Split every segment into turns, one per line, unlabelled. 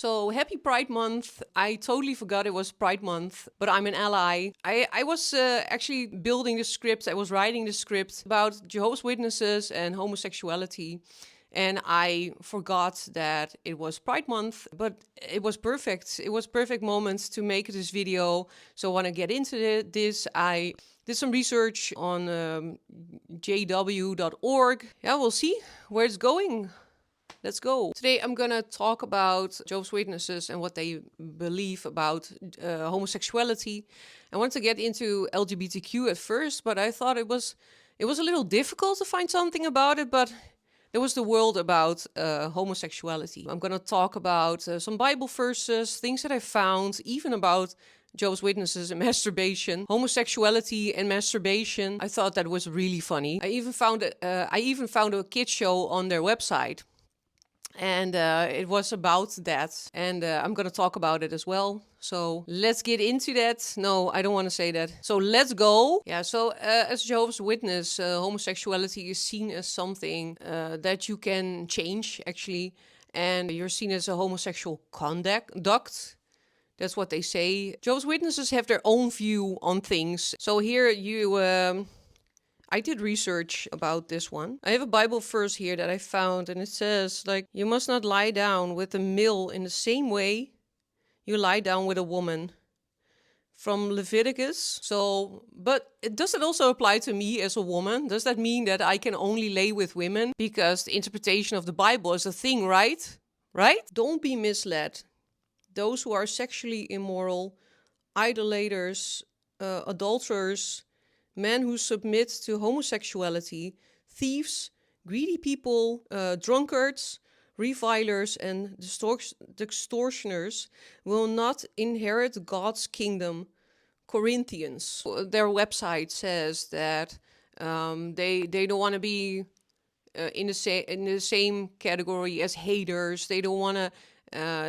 So happy Pride Month. I totally forgot it was Pride Month, but I'm an ally. I was actually building the script, I was writing the script about Jehovah's Witnesses and homosexuality. And I forgot that it was Pride Month, but it was perfect. It was perfect moment to make this video. So I want to get into this. I did some research on jw.org. Yeah, we'll see where it's going. Let's go. Today I'm gonna talk about Jehovah's Witnesses and what they believe about homosexuality. I wanted to get into LGBTQ at first, but I thought it was a little difficult to find something about it, but there was the world about homosexuality. I'm gonna talk about some Bible verses, things that I found, even about Jehovah's Witnesses and masturbation, homosexuality and masturbation. I thought that was really funny. I even found a kids show on their website. And it was about that. And I'm going to talk about it as well. So let's get into that. No, I don't want to say that. So let's go. Yeah, so as Jehovah's Witness, homosexuality is seen as something that you can change, actually. And you're seen as a homosexual conduct. That's what they say. Jehovah's Witnesses have their own view on things. So here I did research about this one. I have a Bible verse here that I found, and it says, like, you must not lie down with a male in the same way you lie down with a woman. From Leviticus. So, but does it also apply to me as a woman? Does that mean that I can only lay with women? Because the interpretation of the Bible is a thing, right? Right? Don't be misled. Those who are sexually immoral, idolaters, adulterers, men who submit to homosexuality, thieves, greedy people, drunkards, revilers, and extortioners will not inherit God's kingdom. Corinthians. Their website says that they don't want to be in the same category as haters. They don't want to.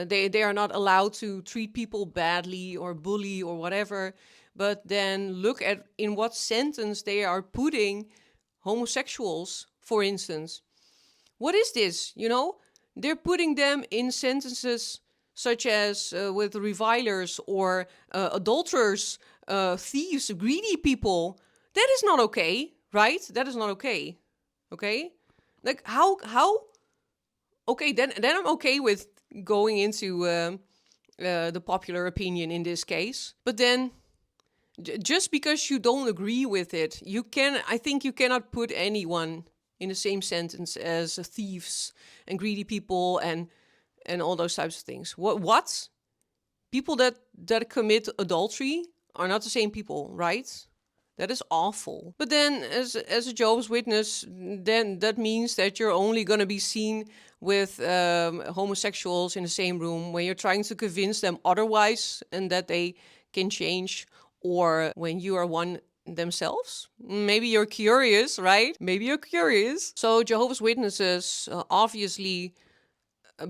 They are not allowed to treat people badly or bully or whatever. But then look at in what sentence they are putting homosexuals, for instance. What is this? You know, they're putting them in sentences such as with revilers or adulterers, thieves, greedy people. That is not okay, right? That is not okay. Okay? Like how okay, then I'm okay with going into the popular opinion in this case. But then just because you don't agree with it, I think you cannot put anyone in the same sentence as thieves and greedy people and all those types of things. What? People that commit adultery are not the same people, right? That is awful. But then as a Jehovah's Witness, then that means that you're only going to be seen with homosexuals in the same room when you're trying to convince them otherwise and that they can change, or when you are one themselves. Maybe you're curious, right? Maybe you're curious. So Jehovah's Witnesses obviously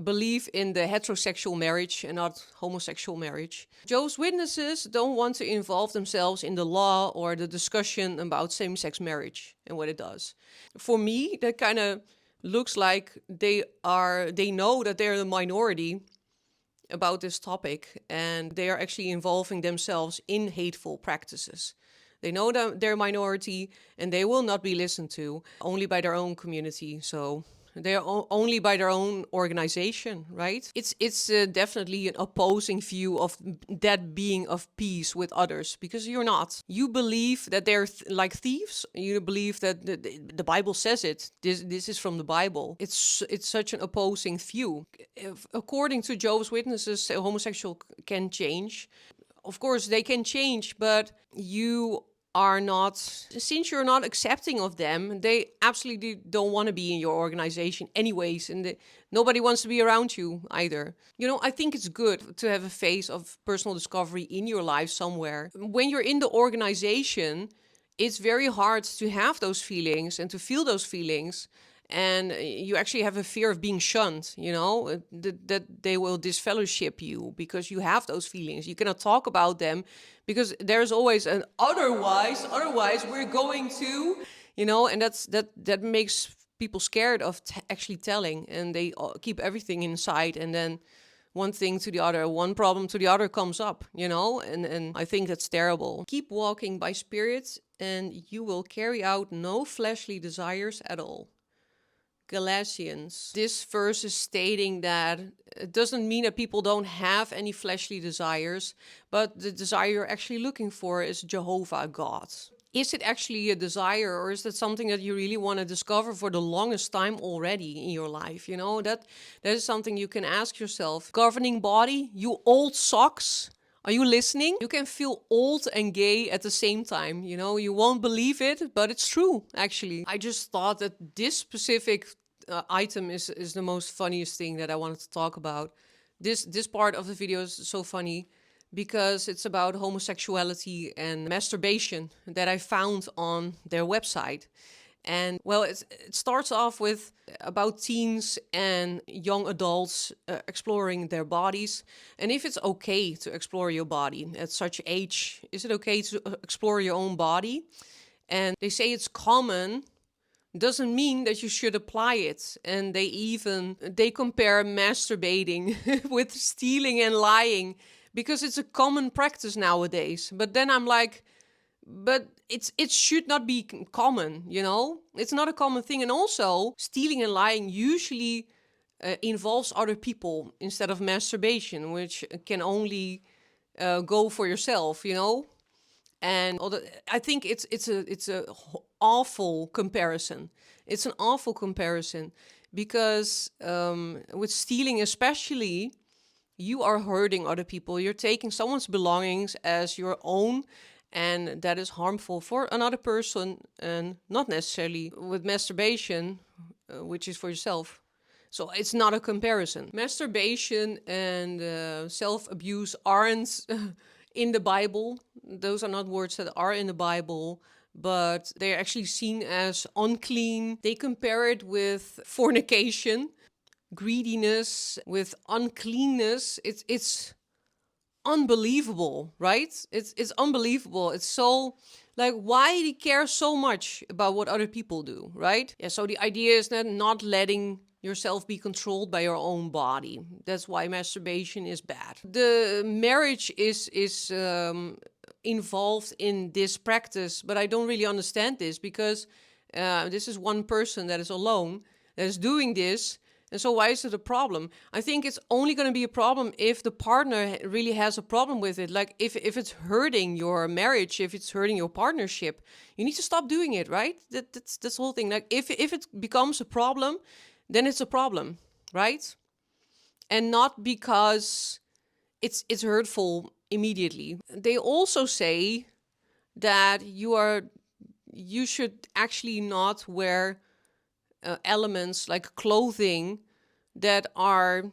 believe in the heterosexual marriage and not homosexual marriage. Jehovah's Witnesses don't want to involve themselves in the law or the discussion about same-sex marriage and what it does. For me, that kind of looks like they know that they're the minority about this topic, and they are actually involving themselves in hateful practices. They know that they're a minority, and they will not be listened to only by their own community. So they are only by their own organization, right? It's definitely an opposing view of that being of peace with others, because you're not. You believe that they're like thieves. You believe that the Bible says it. This is from the Bible. It's such an opposing view. According to Jehovah's Witnesses, a homosexual can change. Of course, they can change, but you are not, since you're not accepting of them, they absolutely don't want to be in your organization anyways, and nobody wants to be around you either. You know, I think it's good to have a phase of personal discovery in your life somewhere. When you're in the organization, it's very hard to have those feelings and to feel those feelings. And you actually have a fear of being shunned, you know, that they will disfellowship you because you have those feelings. You cannot talk about them because there's always an otherwise we're going to, you know, and that makes people scared of actually telling, and they keep everything inside. And then one thing to the other, one problem to the other comes up, and I think that's terrible. Keep walking by spirit and you will carry out no fleshly desires at all. Galatians. This verse is stating that it doesn't mean that people don't have any fleshly desires, but the desire you're actually looking for is Jehovah God. Is it actually a desire, or is that something that you really want to discover for the longest time already in your life? That is something you can ask yourself. Governing body, you old socks. Are you listening? You can feel old and gay at the same time. You won't believe it, but it's true, actually. I just thought that this specific item is the most funniest thing that I wanted to talk about. This part of the video is so funny because it's about homosexuality and masturbation that I found on their website. And well, it starts off with about teens and young adults exploring their bodies. And if it's okay to explore your body at such age, is it okay to explore your own body? And they say it's common, doesn't mean that you should apply it. And they compare masturbating with stealing and lying because it's a common practice nowadays. But then I'm like, but it should not be common, It's not a common thing. And also, stealing and lying usually involves other people instead of masturbation, which can only go for yourself, And I think it's a awful comparison. It's an awful comparison because with stealing especially, you are hurting other people. You're taking someone's belongings as your own, and that is harmful for another person, and not necessarily with masturbation, which is for yourself. So it's not a comparison. Masturbation and self-abuse aren't in the Bible. Those are not words that are in the Bible, but they're actually seen as unclean. They compare it with fornication, greediness, with uncleanness. It's unbelievable, right? It's unbelievable. It's so, like, why do you care so much about what other people do, right? Yeah, so the idea is that not letting yourself be controlled by your own body. That's why masturbation is bad. The marriage is involved in this practice, but I don't really understand this because this is one person that is alone that is doing this. And so why is it a problem? I think it's only going to be a problem if the partner really has a problem with it. Like if it's hurting your marriage, if it's hurting your partnership, you need to stop doing it, right? That's the whole thing. Like if it becomes a problem, then it's a problem, right? And not because it's hurtful immediately. They also say that you should actually not wear elements like clothing that are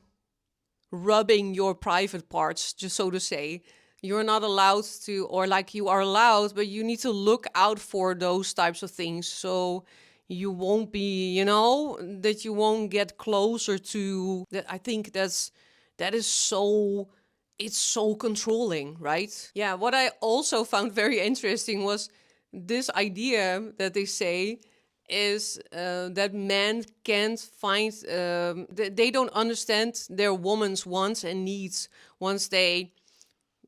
rubbing your private parts, just so to say. You're not allowed to, or like you are allowed, but you need to look out for those types of things. So you won't be, that you won't get closer to that. I think that is so, it's so controlling, right? Yeah, what I also found very interesting was this idea that they say is that men can't find, they don't understand their woman's wants and needs once they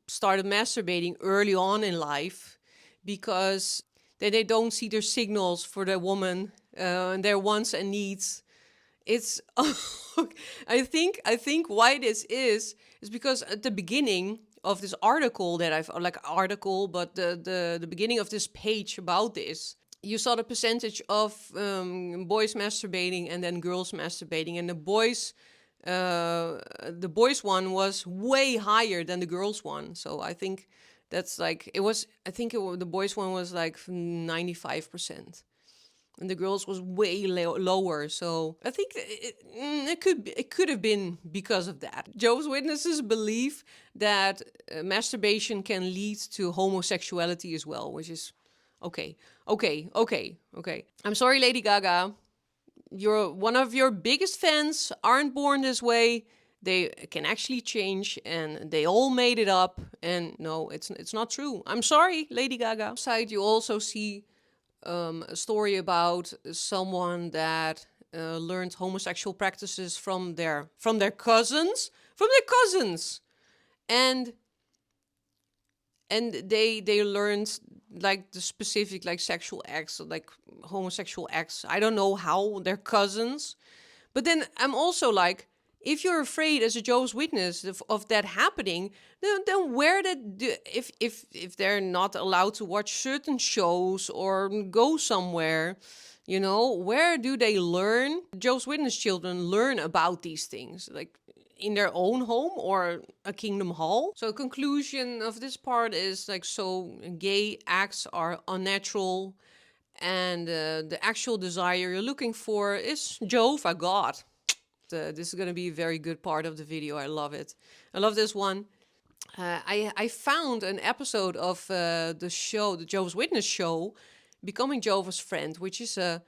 started masturbating early on in life, because they don't see their signals for their woman and their wants and needs. It's I think why this is because at the beginning of this article that but the beginning of this page about this, you saw the percentage of boys masturbating and then girls masturbating, and the boys one was way higher than the girls one. So I think that's like the boys one was like 95%. And the girls was way lower. So I think it could have been because of that. Jehovah's Witnesses believe that masturbation can lead to homosexuality as well, which is okay. I'm sorry, Lady Gaga. One of your biggest fans aren't born this way. They can actually change, and they all made it up. And no, it's not true. I'm sorry, Lady Gaga. Side, you also see a story about someone that learned homosexual practices from their cousins, from their cousins. And they learned like the specific like sexual acts, like homosexual acts. I don't know how they're cousins, but then I'm also like, if you're afraid as a Jehovah's Witness of that happening, then where if they're not allowed to watch certain shows or go somewhere, where do they learn? Jehovah's Witness children learn about these things, like in their own home or a kingdom hall. So conclusion of this part is like, so gay acts are unnatural, and the actual desire you're looking for is Jehovah God. This is going to be a very good part of the video. I love it. I love this one. I found an episode of the show, the Jehovah's Witness show, Becoming Jehovah's Friend, which is a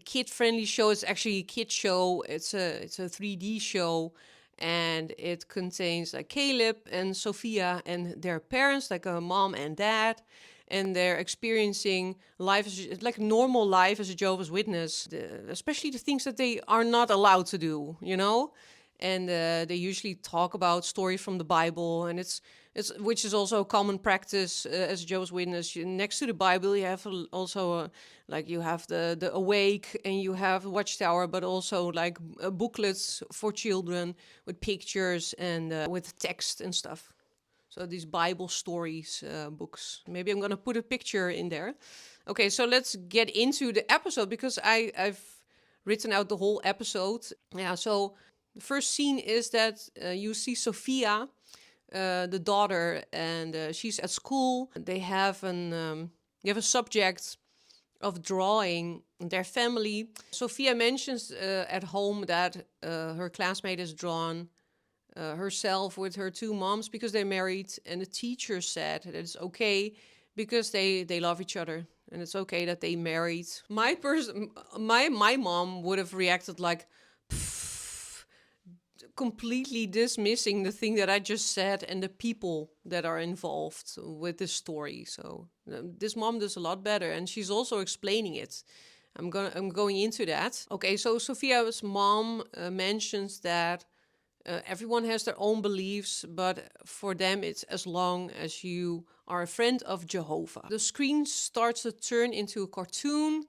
kid-friendly show. It's actually a kid show. It's a 3D show, and it contains like Caleb and Sophia and their parents, like a mom and dad, and they're experiencing life like normal life as a Jehovah's Witness, especially the things that they are not allowed to do, And they usually talk about stories from the Bible, and it's which is also a common practice as a Jehovah's Witness. Next to the Bible, you have also like you have the Awake, and you have Watchtower, but also like booklets for children with pictures and with text and stuff. So these Bible stories books. Maybe I'm gonna put a picture in there. Okay, so let's get into the episode, because I've written out the whole episode. Yeah, so the first scene is that you see Sophia, the daughter, and she's at school. They have a subject of drawing their family. Sophia mentions at home that her classmate has drawn herself with her two moms because they're married, and the teacher said that it's okay because they love each other, and it's okay that they married. My mom would have reacted like, completely dismissing the thing that I just said and the people that are involved with this story. So this mom does a lot better, and she's also explaining it. I'm going into that. Okay, so Sophia's mom mentions that everyone has their own beliefs, but for them it's as long as you are a friend of Jehovah. The screen starts to turn into a cartoon,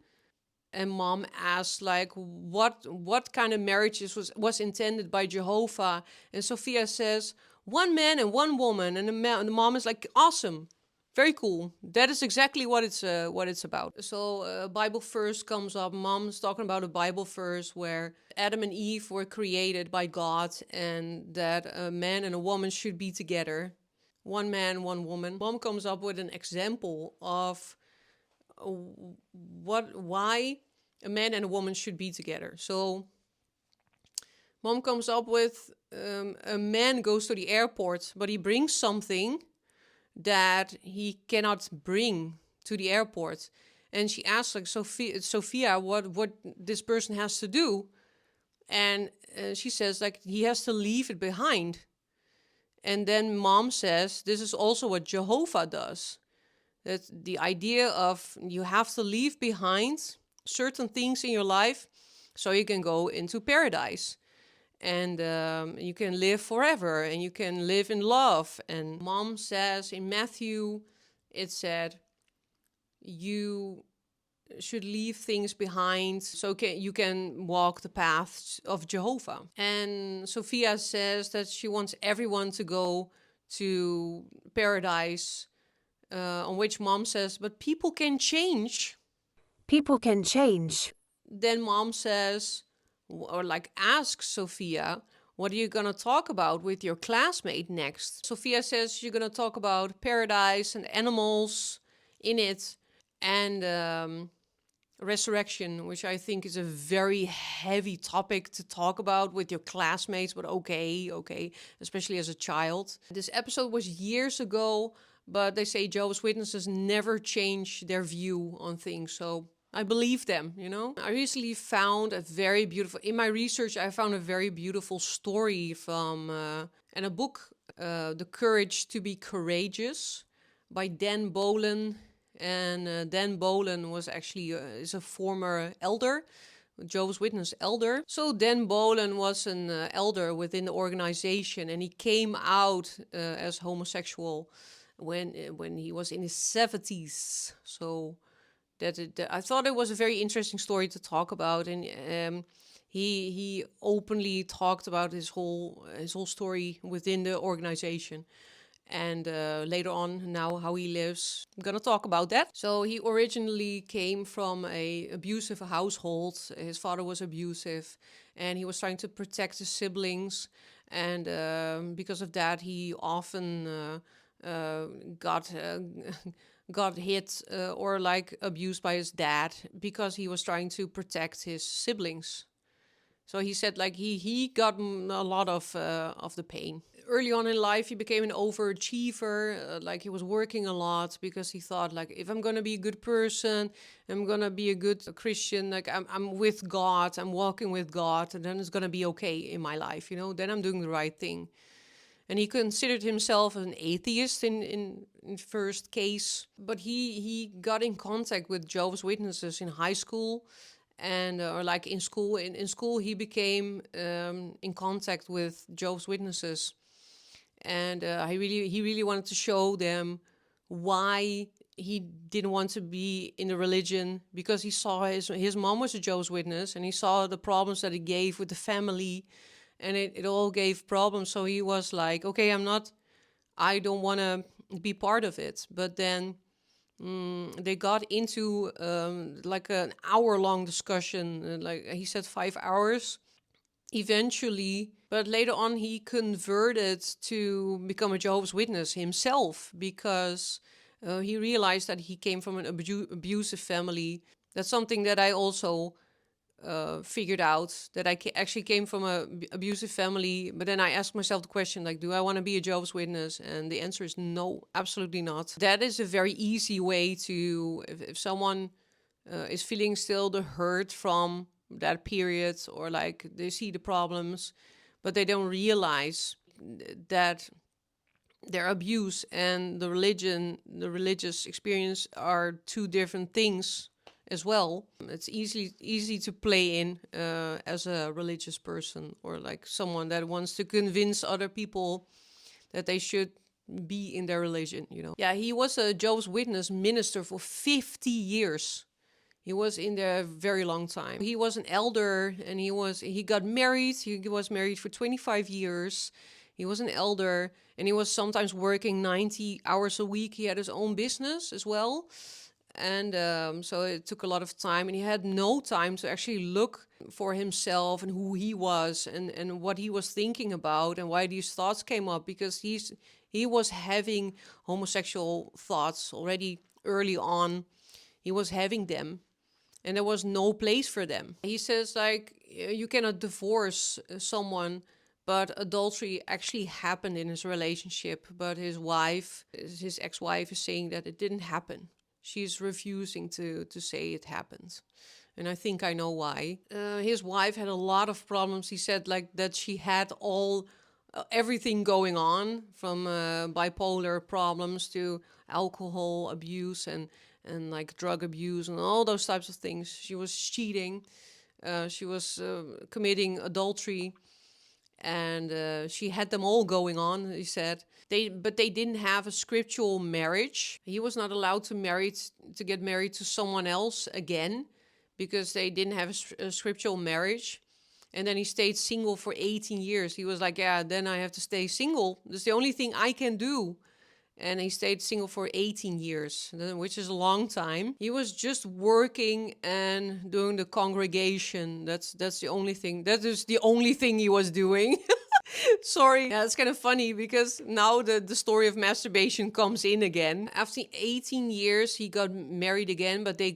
and mom asks like, what kind of marriages was intended by Jehovah? And Sophia says, one man and one woman. And the mom is like, awesome, very cool. That is exactly what it's about. So a Bible verse comes up. Mom's talking about a Bible verse where Adam and Eve were created by God, and that a man and a woman should be together. One man, one woman. Mom comes up with an example of why a man and a woman should be together. So mom comes up with a man goes to the airport, but he brings something that he cannot bring to the airport. And she asks like Sophia what this person has to do. And she says like he has to leave it behind. And then mom says this is also what Jehovah does. That the idea of you have to leave behind certain things in your life so you can go into paradise. And you can live forever, and you can live in love. And mom says in Matthew, it said, you should leave things behind so you can walk the paths of Jehovah. And Sophia says that she wants everyone to go to paradise, on which mom says, but people can change.
People can change.
Then mom says, or like asks Sophia, what are you going to talk about with your classmate next? Sophia says you're going to talk about paradise and animals in it, and resurrection, which I think is a very heavy topic to talk about with your classmates, but okay, especially as a child. This episode was years ago, but they say Jehovah's Witnesses never change their view on things, so I believe them, I recently found in my research, I found a very beautiful story from, and a book, The Courage to be Courageous by Dan Bolen. And Dan Bolen was actually is a former elder Jehovah's Witness elder. So Dan Bolen was an elder within the organization, and he came out as homosexual when he was in his 70s. So I thought it was a very interesting story to talk about, and he openly talked about his whole story within the organization. And later on, now how he lives, I'm gonna talk about that. So he originally came from a abusive household. His father was abusive, and he was trying to protect his siblings. And because of that, he often got got hit or like abused by his dad because he was trying to protect his siblings. So he said like he got a lot of the pain. Early on in life, he became an overachiever. Like he was working a lot because he thought like, if I'm gonna be a good person, I'm gonna be a good Christian. Like I'm with God, I'm walking with God, and then it's gonna be okay in my life. You know, then I'm doing the right thing. And he considered himself an atheist in first case, but he got in contact with Jehovah's Witnesses in high school, and or like in school. In school, he became in contact with Jehovah's Witnesses, and he really wanted to show them why he didn't want to be in the religion, because he saw his mom was a Jehovah's Witness, and he saw the problems that it gave with the family, and it all gave problems. So he was like, okay, I don't want to be part of it. But then they got into like an hour-long discussion, like he said 5 hours eventually. But later on, he converted to become a Jehovah's Witness himself, because he realized that he came from an abusive family. That's something that I also figured out, that I actually came from a abusive family. But then I asked myself the question, like, do I want to be a Jehovah's Witness? And the answer is no, absolutely not. That is a very easy way to, if someone is feeling still the hurt from that period, or like they see the problems, but they don't realize that their abuse and the religious experience are two different things as well. It's easy to play in as a religious person, or like someone that wants to convince other people that they should be in their religion, you know. Yeah, he was a Jehovah's Witness minister for 50 years. He was in there a very long time. He was an elder, and he got married. He was married for 25 years. He was an elder, and he was sometimes working 90 hours a week. He had his own business as well. And so it took a lot of time, and he had no time to actually look for himself and who he was, and what he was thinking about, and why these thoughts came up, because he was having homosexual thoughts already early on. He was having them, and there was no place for them. He says, like, you cannot divorce someone, but adultery actually happened in his relationship. But his ex-wife, is saying that it didn't happen. She's refusing to say it happened. And I think I know why. His wife had a lot of problems. He said like that she had everything going on, from bipolar problems to alcohol abuse and like drug abuse and all those types of things. She was cheating. She was committing adultery, and she had them all going on. He said but they didn't have a scriptural marriage. He was not allowed to get married to someone else again, because they didn't have a scriptural marriage. And then he stayed single for 18 years. He was like, yeah, then I have to stay single. That's the only thing I can do. And he stayed single for 18 years, which is a long time. He was just working and doing the congregation. That's the only thing. That is the only thing he was doing. Sorry. Yeah, it's kind of funny, because now the story of masturbation comes in again. After 18 years, he got married again, but they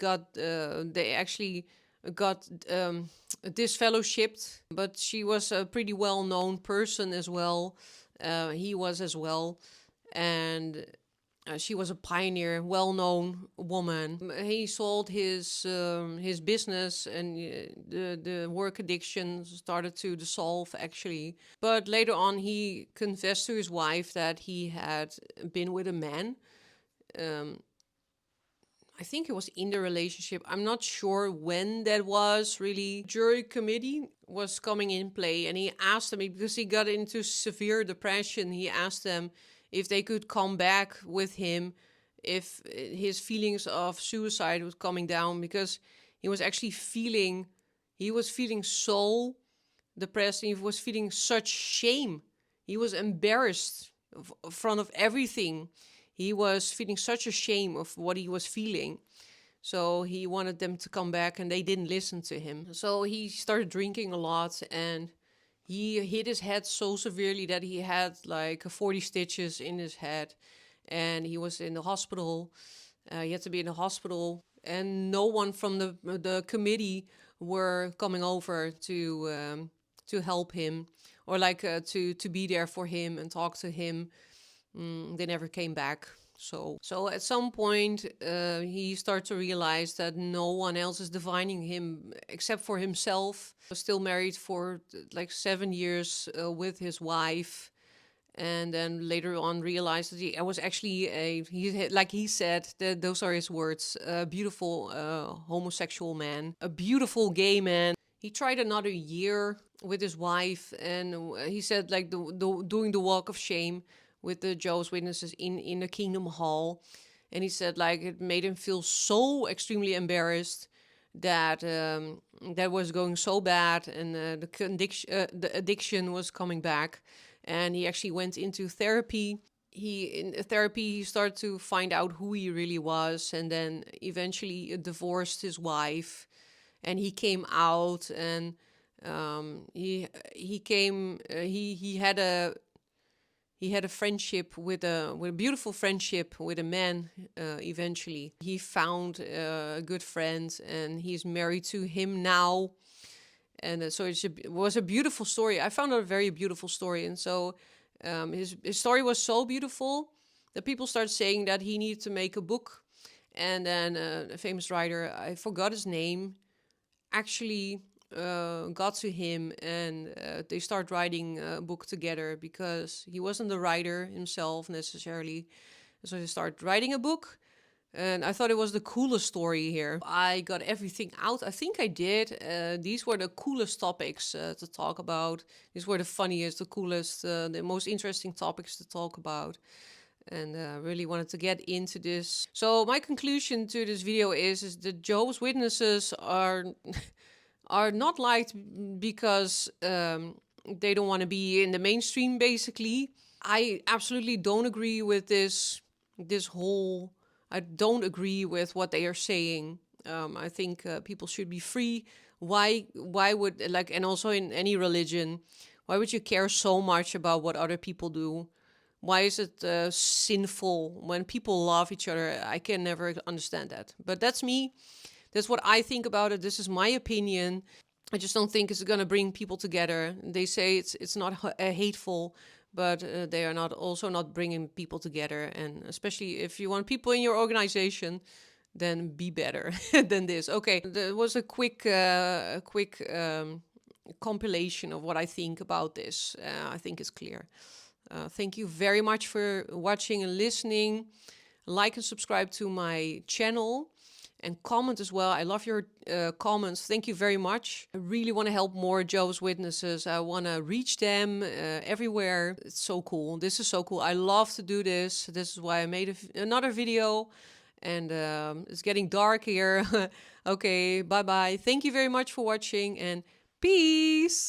actually got disfellowshipped. But she was a pretty well-known person as well. He was as well. And she was a pioneer, well-known woman. He sold his business, and the work addiction started to dissolve, actually. But later on, he confessed to his wife that he had been with a man. I think it was in the relationship. I'm not sure when that was really. Jury committee was coming in play, and he asked them, because he got into severe depression, he asked them if they could come back with him if his feelings of suicide was coming down, because he was actually feeling, he was feeling so depressed, and he was feeling such shame. He was embarrassed in front of everything. He was feeling such a shame of what he was feeling. So he wanted them to come back, and they didn't listen to him. So he started drinking a lot, and he hit his head so severely that he had like 40 stitches in his head, and he was in the hospital. He had to be in the hospital, and no one from the committee were coming over to help him, or like to be there for him and talk to him. They never came back. So at some point, he started to realize that no one else is defining him except for himself. He was still married for like 7 years with his wife, and then later on realized that he was actually like he said, that those are his words, a beautiful homosexual man, a beautiful gay man. He tried another year with his wife, and he said like doing the walk of shame with the Jehovah's Witnesses in the Kingdom Hall, and he said like it made him feel so extremely embarrassed that that was going so bad, and the addiction was coming back, and he actually went into therapy. In therapy he started to find out who he really was, and then eventually divorced his wife, and he came out, and he came he had a friendship with a beautiful friendship with a man. Eventually, he found a good friend, and he's married to him now. And so it was a beautiful story. I found it a very beautiful story, and so his story was so beautiful that people started saying that he needed to make a book. And then a famous writer, I forgot his name, actually got to him, and they start writing a book together, because he wasn't the writer himself necessarily. So they start writing a book, and I thought it was the coolest story here. I got everything out. I think I did. These were the coolest topics to talk about. These were the funniest, the coolest, the most interesting topics to talk about. And really wanted to get into this. So my conclusion to this video is that Jehovah's Witnesses are are not liked because they don't want to be in the mainstream, basically. I absolutely don't agree with this whole. I don't agree with what they are saying. I think people should be free. Why would, like, and also in any religion, why would you care so much about what other people do? Why is it sinful when people love each other? I can never understand that. But that's me. That's what I think about it. This is my opinion. I just don't think it's going to bring people together. They say it's not hateful, but they are not bringing people together. And especially if you want people in your organization, then be better than this. Okay, there was a quick compilation of what I think about this. I think it's clear. Thank you very much for watching and listening. Like and subscribe to my channel, and comment as well. I love your comments. Thank you very much. I really want to help more Jehovah's Witnesses. I want to reach them everywhere. It's so cool. This is so cool. I love to do this. This is why I made another video. And it's getting dark here. Okay, bye-bye. Thank you very much for watching, and peace.